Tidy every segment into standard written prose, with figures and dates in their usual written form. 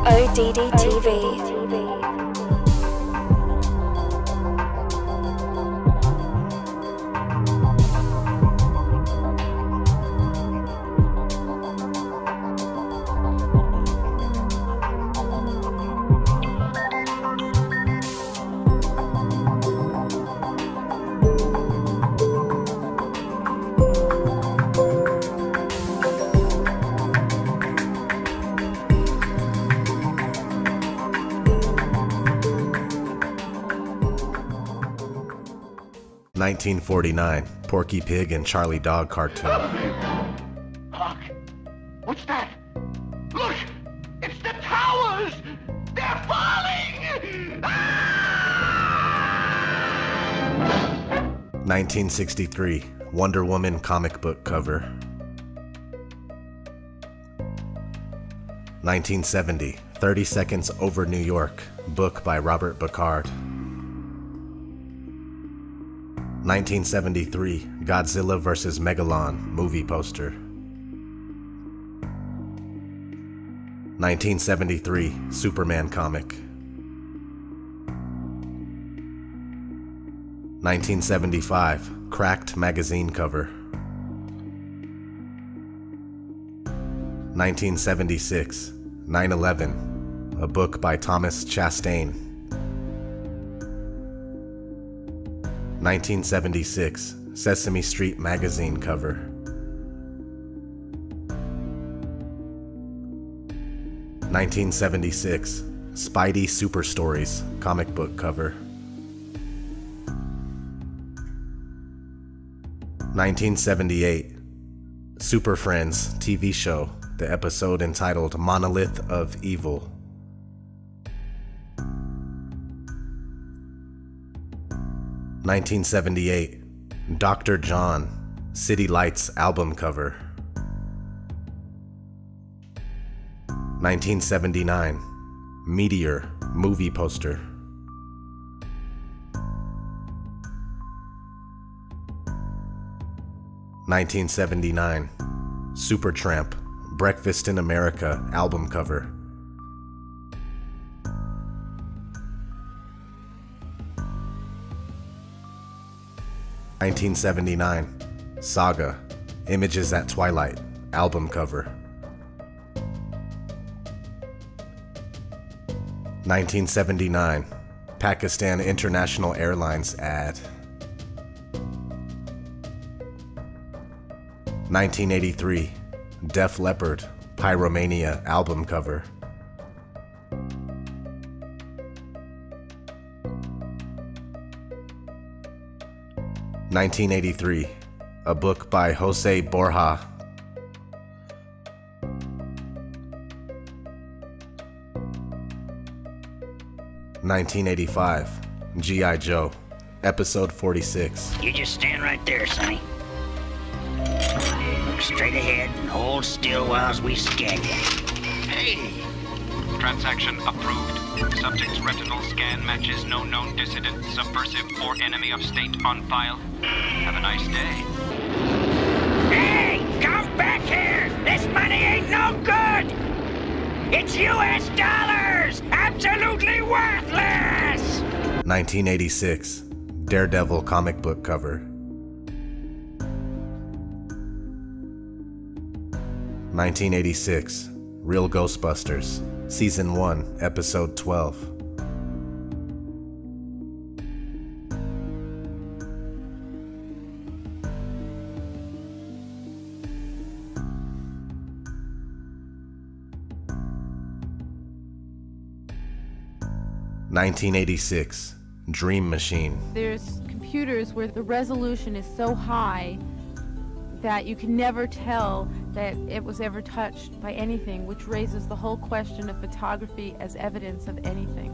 ODD TV. 1949, Porky Pig and Charlie Dog cartoon. Hark! What's that? Look! It's the towers! They're falling! Ah! 1963, Wonder Woman comic book cover. 1970, 30 Seconds Over New York, book by Robert Bacard. 1973, Godzilla vs. Megalon, movie poster. 1973, Superman comic. 1975, Cracked magazine cover. 1976, 9/11, a book by Thomas Chastain. 1976, Sesame Street magazine cover. 1976, Spidey Super Stories comic book cover. 1978, Super Friends TV show, the episode entitled Monolith of Evil. 1978, Dr. John, City Lights album cover. 1979, Meteor movie poster. 1979, Supertramp, Breakfast in America album cover. 1979, Saga, Images at Twilight, album cover. 1979, Pakistan International Airlines ad. 1983, Def Leppard, Pyromania album cover. 1983, a book by Jose Borja. 1985, G.I. Joe, episode 46. You just stand right there, Sonny. Look straight ahead and hold still while we scan you. Hey! Transaction approved. Subject's retinal scan matches no known dissident, subversive, or enemy of state on file. Have a nice day. Hey! Come back here! This money ain't no good! It's US dollars! Absolutely worthless! 1986, Daredevil comic book cover. 1986, Real Ghostbusters, Season 1, Episode 12. 1986, Dream Machine. There's computers where the resolution is so high that you can never tell that it was ever touched by anything, which raises the whole question of photography as evidence of anything.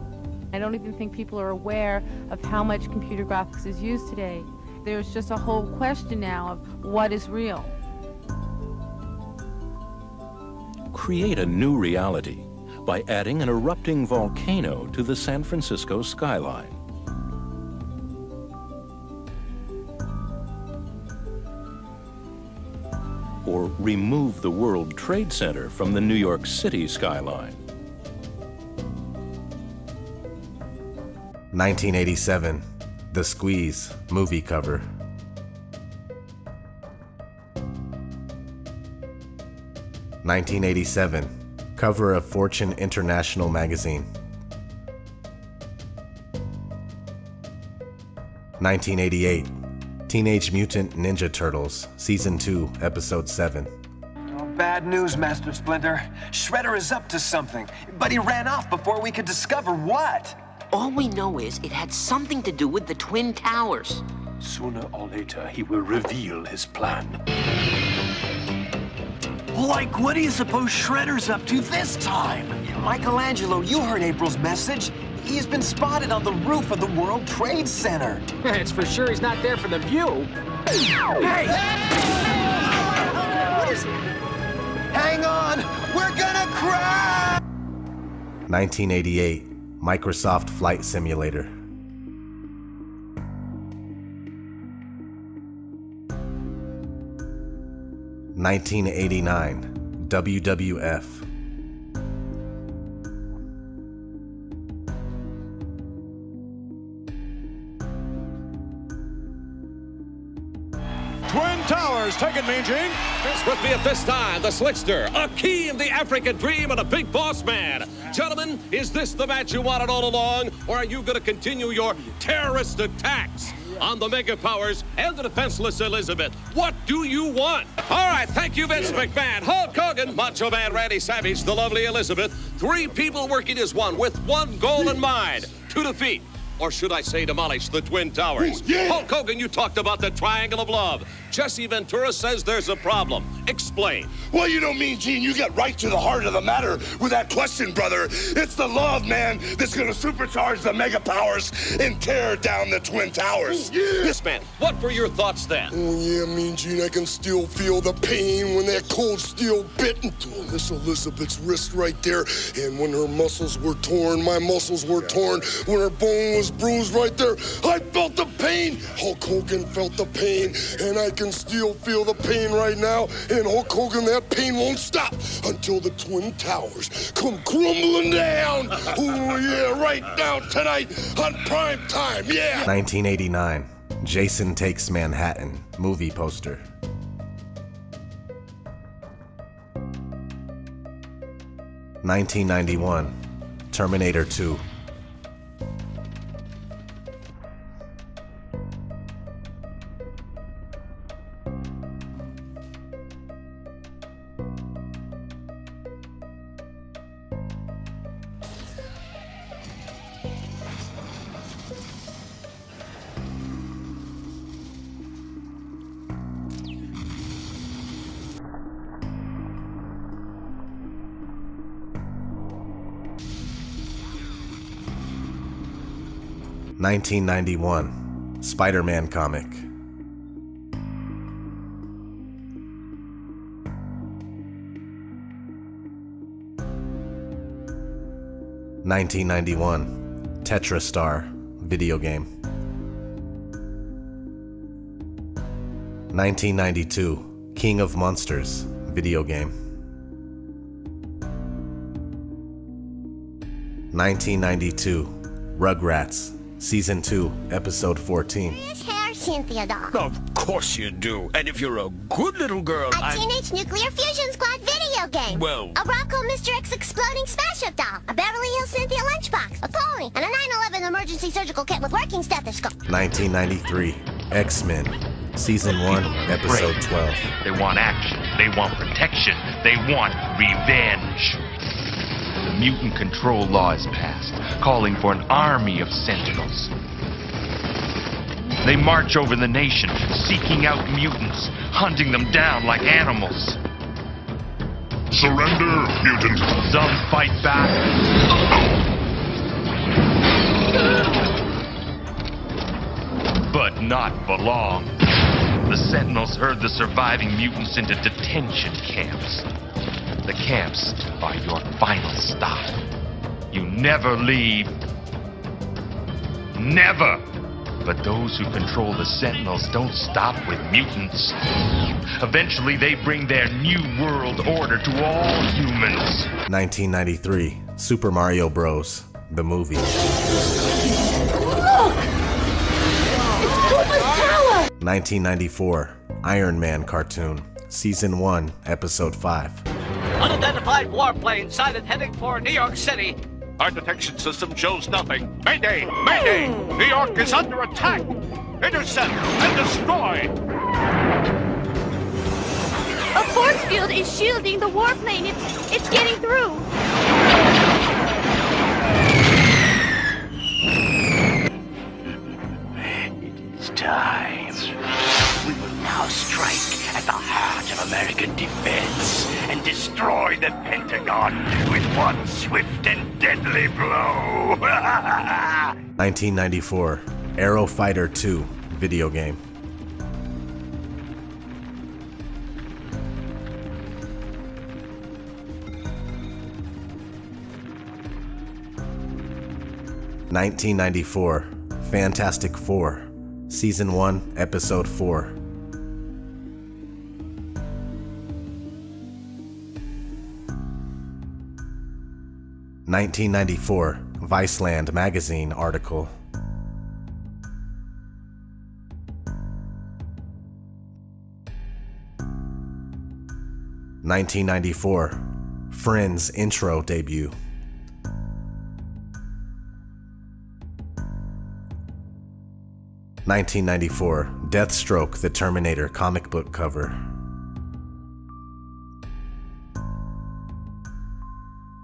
I don't even think people are aware of how much computer graphics is used today. There's just a whole question now of what is real. Create a new reality by adding an erupting volcano to the San Francisco skyline. Or remove the World Trade Center from the New York City skyline. 1987, The Squeeze movie cover. 1987, cover of Fortune International magazine. 1988, Teenage Mutant Ninja Turtles, Season 2, Episode 7. Oh, bad news, Master Splinter. Shredder is up to something, but he ran off before we could discover what. All we know is it had something to do with the Twin Towers. Sooner or later, he will reveal his plan. Like, what do you suppose Shredder's up to this time? Michelangelo, you heard April's message. He's been spotted on the roof of the World Trade Center. It's for sure he's not there for the view. Hey! What is it? Hang on! We're gonna crash! 1988, Microsoft Flight Simulator. 1989, WWF. 'Twin Towers, take it, Mean Gene. With me at this time, the Slickster, Akeem, the African Dream, and a big boss man. Gentlemen, is this the match you wanted all along, or are you going to continue your terrorist attacks on the Mega Powers and the defenseless Elizabeth? What do you want? All right, thank you, Vince McMahon, Hulk Hogan, Macho Man Randy Savage, the lovely Elizabeth. Three people working as one with one goal in mind, to defeat, or should I say demolish, the Twin Towers. Hulk Hogan, you talked about the Triangle of Love. Jesse Ventura says there's a problem. Explain. Well, you know, Mean Gene, you get right to the heart of the matter with that question, brother. It's the love, man, that's gonna supercharge the Mega Powers and tear down the Twin Towers. This man, what were your thoughts then? Oh, yeah, Mean Gene, I can still feel the pain when that cold steel bit into Miss Elizabeth's wrist right there. And when her muscles were torn, my muscles were torn. When her bone was bruised right there, I felt the pain. Hulk Hogan felt the pain, and I can still feel the pain right now. And Hulk Hogan, that pain won't stop until the Twin Towers come crumbling down. Oh, yeah, right now tonight on prime time, yeah. 1989, Jason Takes Manhattan movie poster. 1991, Terminator 2. 1991, Spider-Man comic. 1991, Tetra Star video game. 1992, King of Monsters video game. 1992, Rugrats Season 2, Episode 14. Hair, Cynthia doll. Of course you do. And if you're a good little girl, A Teenage Nuclear Fusion Squad video game. Well, a Rocco Mr. X exploding smash-up doll. A Beverly Hills Cynthia lunchbox. A pony. And a 9/11 emergency surgical kit with working stethoscope. 1993, X-Men Season 1, Episode 12. They want action. They want protection. They want revenge. The mutant control law is passed, calling for an army of sentinels. They march over the nation, seeking out mutants, hunting them down like animals. Surrender, mutant. Some fight back. But not for long. The sentinels herd the surviving mutants into detention camps. The camps are your final stop. You never leave. Never! But those who control the Sentinels don't stop with mutants. Eventually, they bring their new world order to all humans. 1993, Super Mario Bros. the movie. Look! It's Koopa's tower! 1994, Iron Man cartoon, Season 1, Episode 5. Unidentified warplane sighted heading for New York City. Our detection system shows nothing. Mayday! Mayday! New York is under attack! Intercept and destroy! A force field is shielding the warplane. It's getting through. It's time. We will now strike at the heart of American defense and destroy the Pentagon with one swift and deadly blow. 1994, Aero Fighter 2 video game. (1994) Fantastic Four, Season 1, Episode 4. 1994, Viceland magazine article. 1994, Friends intro debut. 1994, Deathstroke the Terminator comic book cover.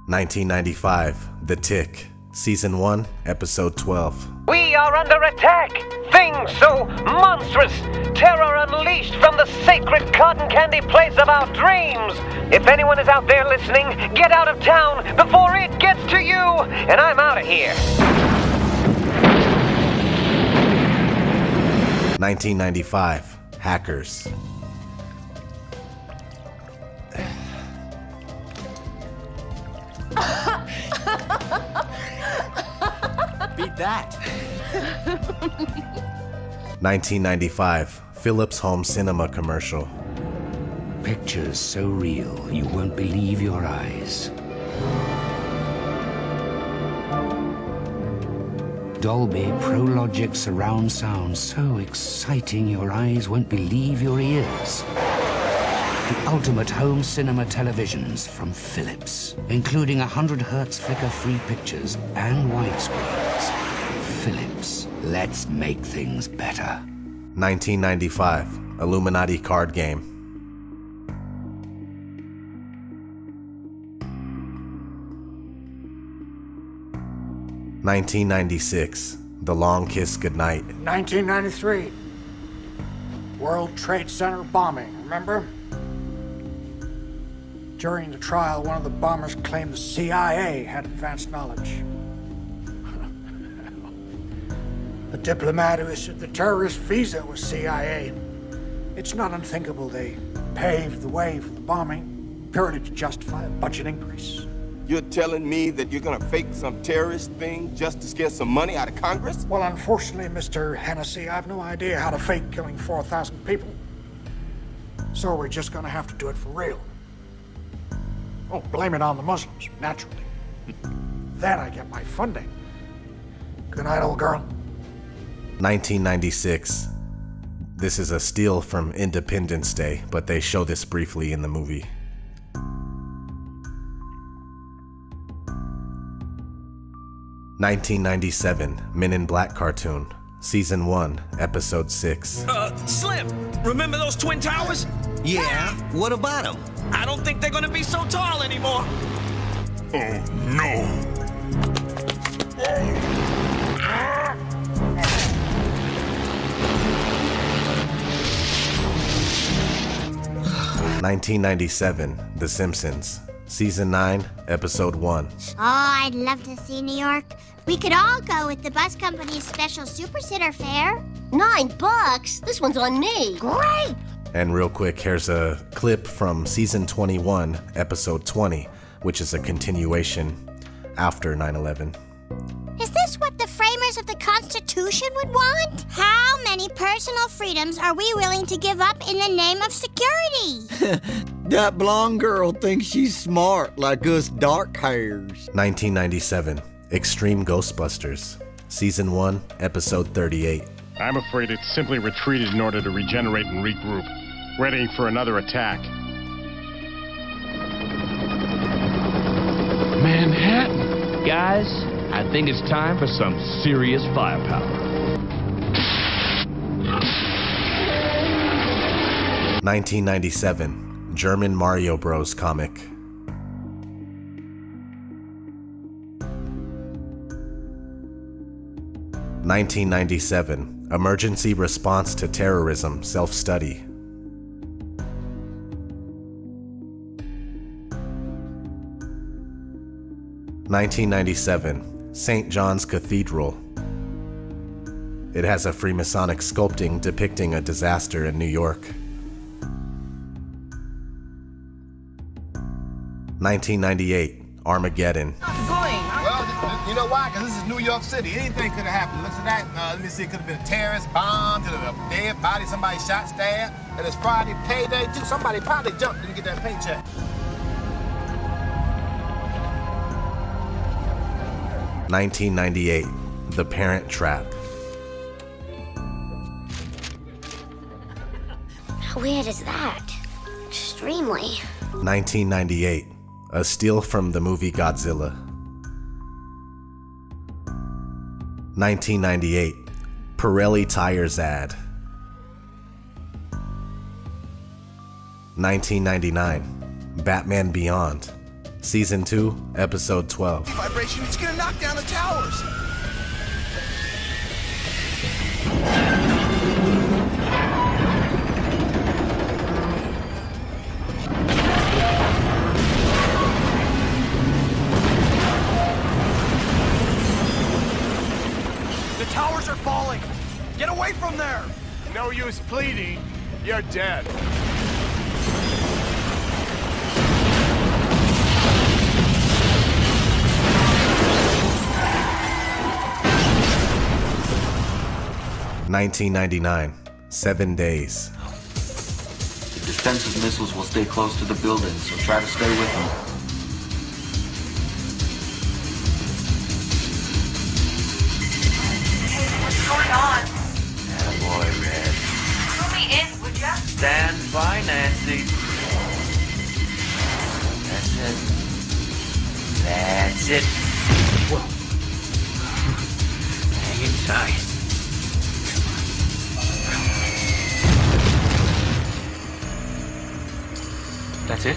1995, The Tick, Season 1, Episode 12. We are under attack! Things so monstrous! Terror unleashed from the sacred cotton candy place of our dreams! If anyone is out there listening, get out of town before it gets to you! And I'm out of here! 1995, Hackers. Beat that. 1995, Philips Home Cinema commercial. Pictures so real you won't believe your eyes. Dolby ProLogic surround sound so exciting your eyes won't believe your ears. The ultimate home cinema televisions from Philips, including 100 Hz flicker-free pictures and widescreens. Philips, let's make things better. 1995, Illuminati card game. 1996, The Long Kiss Goodnight. 1993, World Trade Center bombing, remember? During the trial, one of the bombers claimed the CIA had advanced knowledge. The diplomat who issued the terrorist visa was CIA. It's not unthinkable they paved the way for the bombing purely to justify a budget increase. You're telling me that you're gonna fake some terrorist thing just to scare some money out of Congress? Well, unfortunately, Mr. Hennessy, I've no idea how to fake killing 4,000 people. So we're just gonna have to do it for real. Oh, blame it on the Muslims, naturally. Then I get my funding. Good night, old girl. 1996. This is a steal from Independence Day, but they show this briefly in the movie. 1997, Men in Black cartoon, Season 1, Episode 6. Slim, remember those Twin Towers? Yeah, what about them? I don't think they're gonna be so tall anymore. Oh, no. 1997, The Simpsons, Season 9, Episode 1. Oh, I'd love to see New York. We could all go with the bus company's special Super Sitter fare. $9? This one's on me. Great! And real quick, here's a clip from Season 21, Episode 20, which is a continuation after 9/11. Is this what the framers of the Constitution would want? How many personal freedoms are we willing to give up in the name of security? That blonde girl thinks she's smart like us dark hairs. 1997, Extreme Ghostbusters, Season 1, Episode 38. I'm afraid it simply retreated in order to regenerate and regroup, readying for another attack. Manhattan! Guys, I think it's time for some serious firepower. 1997, German Mario Bros. Comic. 1997, Emergency Response to Terrorism Self-Study. 1997, St. John's Cathedral. It has a Freemasonic sculpting depicting a disaster in New York. 1998, Armageddon. Well, you know why? Because this is New York City. Anything could have happened. Look at that. Let me see. It could have been a terrorist bomb, could have been a dead body, somebody shot, stabbed. And it's Friday payday, too. Somebody probably jumped, didn't get that paycheck. 1998, The Parent Trap. How weird is that? Extremely. 1998, A Steal from the Movie Godzilla. 1998, Pirelli Tires ad. 1999, Batman Beyond, Season 2, Episode 12. Vibration, it's gonna knock down the towers. The towers are falling. Get away from there. No use pleading. You're dead. $1999, 7 days. The defensive missiles will stay close to the building, so try to stay with them. What's going on? Attaboy, Red. Throw me in, would ya? Stand by, Nancy. That's it. That's it. Whoa. Hang in tight. That's it?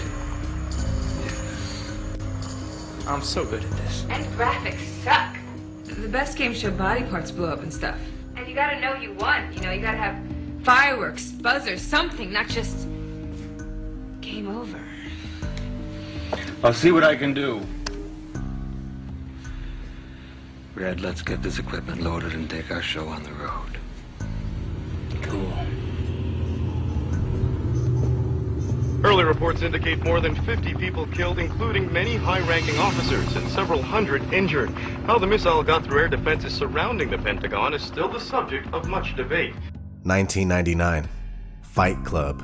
I'm so good at this. And graphics suck. The best games show body parts blow up and stuff. And you gotta know you won. You know, you gotta have fireworks, buzzers, something, not just game over. I'll see what I can do. Red, let's get this equipment loaded and take our show on the road. Cool. Early reports indicate more than 50 people killed, including many high-ranking officers, and several hundred injured. How the missile got through air defenses surrounding the Pentagon is still the subject of much debate. 1999, Fight Club.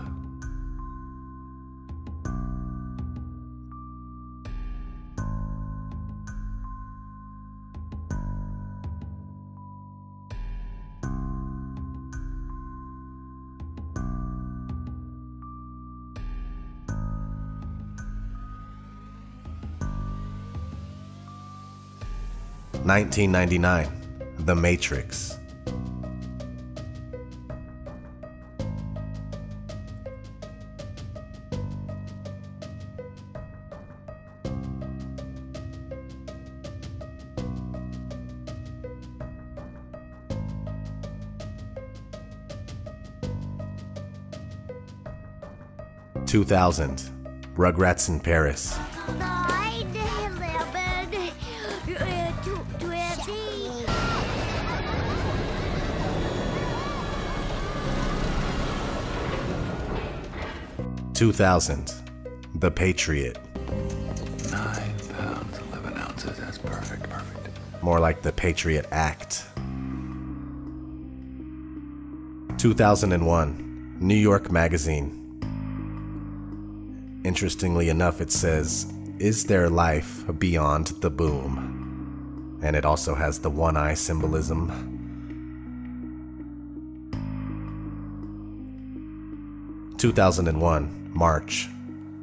$1999, The Matrix. $2000, Rugrats in Paris. 2000, The Patriot. 9 pounds, 11 ounces. That's perfect, perfect. More like The Patriot Act. 2001, New York Magazine. Interestingly enough, it says, "Is there life beyond the boom?" and it also has the one eye symbolism. (2001) March.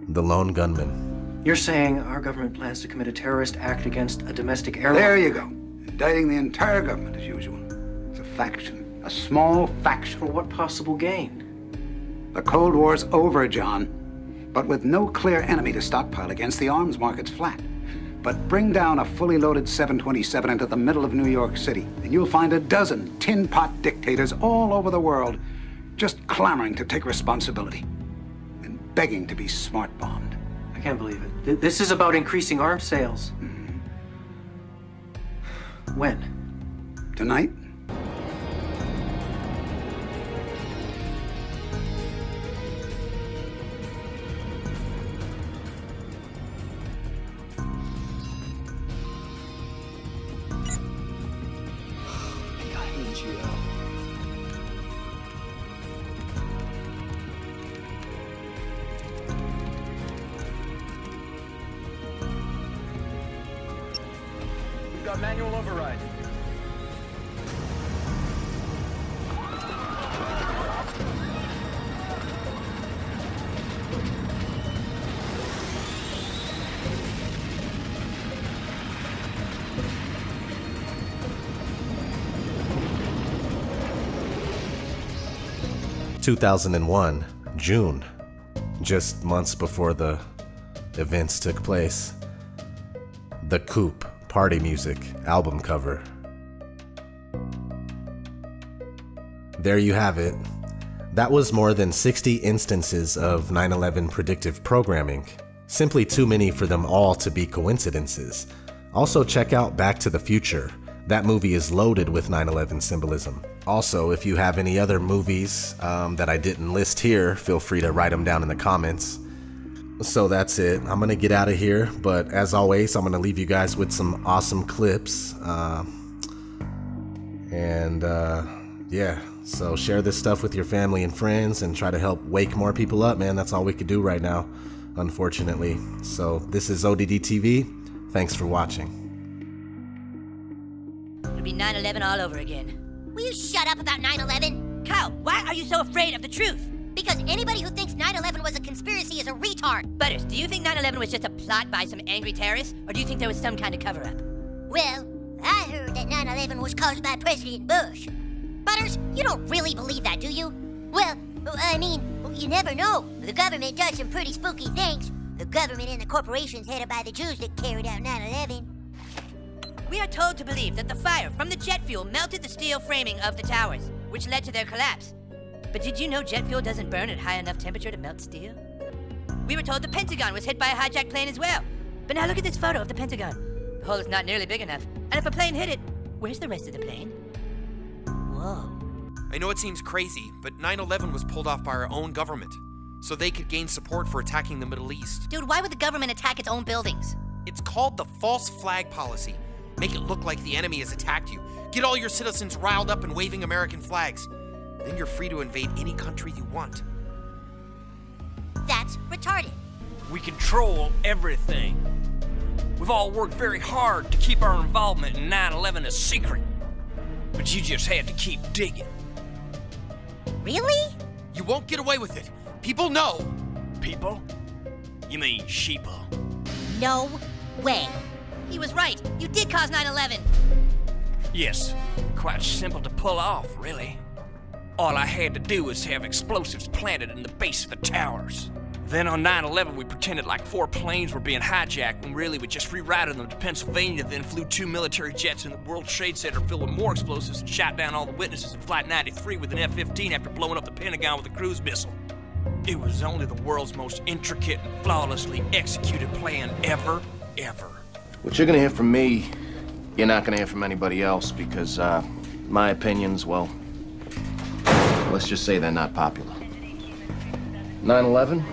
The Lone Gunman. You're saying our government plans to commit a terrorist act against a domestic airline? There you go. Indicting the entire government as usual. It's a faction. A small faction. For what possible gain? The Cold War's over, John. But with no clear enemy to stockpile against, the arms market's flat. But bring down a fully loaded 727 into the middle of New York City, and you'll find a dozen tin-pot dictators all over the world just clamoring to take responsibility and begging to be smart-bombed. I can't believe it. This is about increasing arms sales. When? Tonight? We've got manual override. (2001) June. Just months before the events took place. The Coupe Party Music album cover. There you have it. That was more than 60 instances of 9/11 predictive programming. Simply too many for them all to be coincidences. Also check out Back to the Future. That movie is loaded with 9/11 symbolism. Also, if you have any other movies that I didn't list here, feel free to write them down in the comments. So that's it. I'm gonna get out of here, but as always, I'm gonna leave you guys with some awesome clips. Yeah, so share this stuff with your family and friends and try to help wake more people up, man. That's all we could do right now, unfortunately. So this is ODD TV. Thanks for watching. It'll be 9/11 all over again. Will you shut up about 9/11? Kyle, why are you so afraid of the truth? Because anybody who thinks 9/11 was a conspiracy is a retard. Butters, do you think 9/11 was just a plot by some angry terrorists, or do you think there was some kind of cover-up? Well, I heard that 9/11 was caused by President Bush. Butters, you don't really believe that, do you? Well, I mean, you never know. The government does some pretty spooky things. The government and the corporations headed by the Jews that carried out 9/11. We are told to believe that the fire from the jet fuel melted the steel framing of the towers, which led to their collapse. But did you know jet fuel doesn't burn at high enough temperature to melt steel? We were told the Pentagon was hit by a hijacked plane as well. But now look at this photo of the Pentagon. The hole is not nearly big enough. And if a plane hit it, where's the rest of the plane? Whoa. I know it seems crazy, but 9/11 was pulled off by our own government, so they could gain support for attacking the Middle East. Dude, why would the government attack its own buildings? It's called the false flag policy. Make it look like the enemy has attacked you. Get all your citizens riled up and waving American flags. Then you're free to invade any country you want. That's retarded. We control everything. We've all worked very hard to keep our involvement in 9/11 a secret. But you just had to keep digging. Really? You won't get away with it. People know. People? You mean sheeple? No way. He was right. You did cause 9/11. Yes. Quite simple to pull off, really. All I had to do was have explosives planted in the base of the towers. Then on 9/11, we pretended like 4 planes were being hijacked when really we just rerouted them to Pennsylvania, then flew 2 military jets in the World Trade Center filled with more explosives and shot down all the witnesses in Flight 93 with an F-15 after blowing up the Pentagon with a cruise missile. It was only the world's most intricate and flawlessly executed plan ever. What you're gonna hear from me, you're not gonna hear from anybody else because, my opinions, well, let's just say they're not popular. 9/11,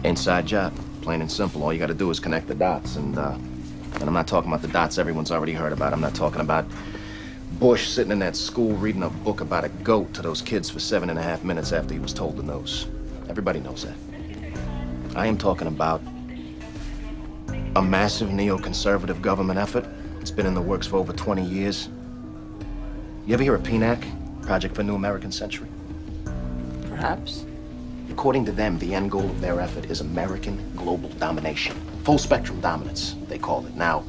inside job, plain and simple. All you gotta do is connect the dots, and I'm not talking about the dots everyone's already heard about. I'm not talking about Bush sitting in that school reading a book about a goat to those kids for 7.5 minutes after he was told the news. Everybody knows that. I am talking about a massive neoconservative government effort It's been in the works for over 20 years. You ever hear of PNAC? Project for New American Century? Perhaps. According to them, the end goal of their effort is American global domination. Full spectrum dominance, they call it. Now,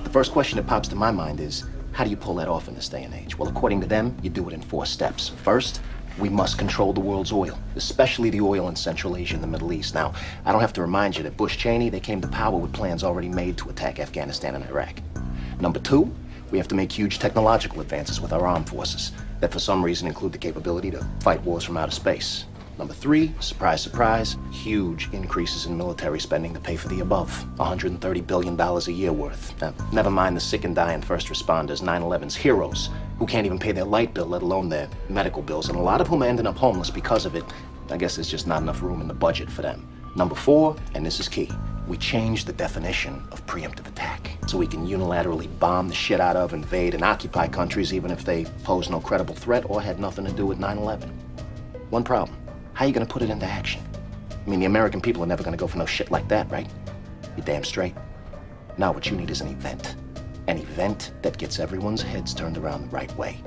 the first question that pops to my mind is, how do you pull that off in this day and age? Well, according to them, you do it in 4 steps. First, we must control the world's oil, especially the oil in Central Asia and the Middle East. Now, I don't have to remind you that Bush Cheney, they came to power with plans already made to attack Afghanistan and Iraq. Number 2, we have to make huge technological advances with our armed forces that for some reason include the capability to fight wars from outer space. Number 3, surprise, surprise, huge increases in military spending to pay for the above. $130 billion a year worth. Now, never mind the sick and dying first responders, 9/11's heroes, who can't even pay their light bill, let alone their medical bills, and a lot of whom are ending up homeless because of it. I guess there's just not enough room in the budget for them. Number 4, and this is key, we changed the definition of preemptive attack so we can unilaterally bomb the shit out of, invade, and occupy countries even if they pose no credible threat or had nothing to do with 9/11. One problem. How are you gonna put it into action? I mean, the American people are never gonna go for no shit like that, right? You're damn straight. Now what you need is an event. An event that gets everyone's heads turned around the right way.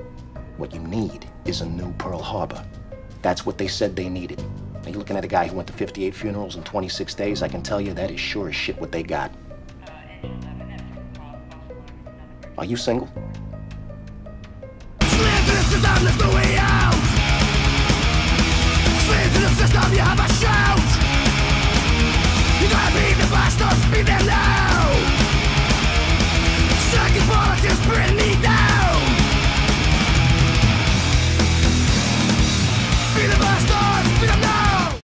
What you need is a new Pearl Harbor. That's what they said they needed. Now you're looking at a guy who went to 58 funerals in 26 days. I can tell you that is sure as shit what they got. Are you single? To the system, you have a shout. You gotta be the bastards, be them now. Second politics bring me down.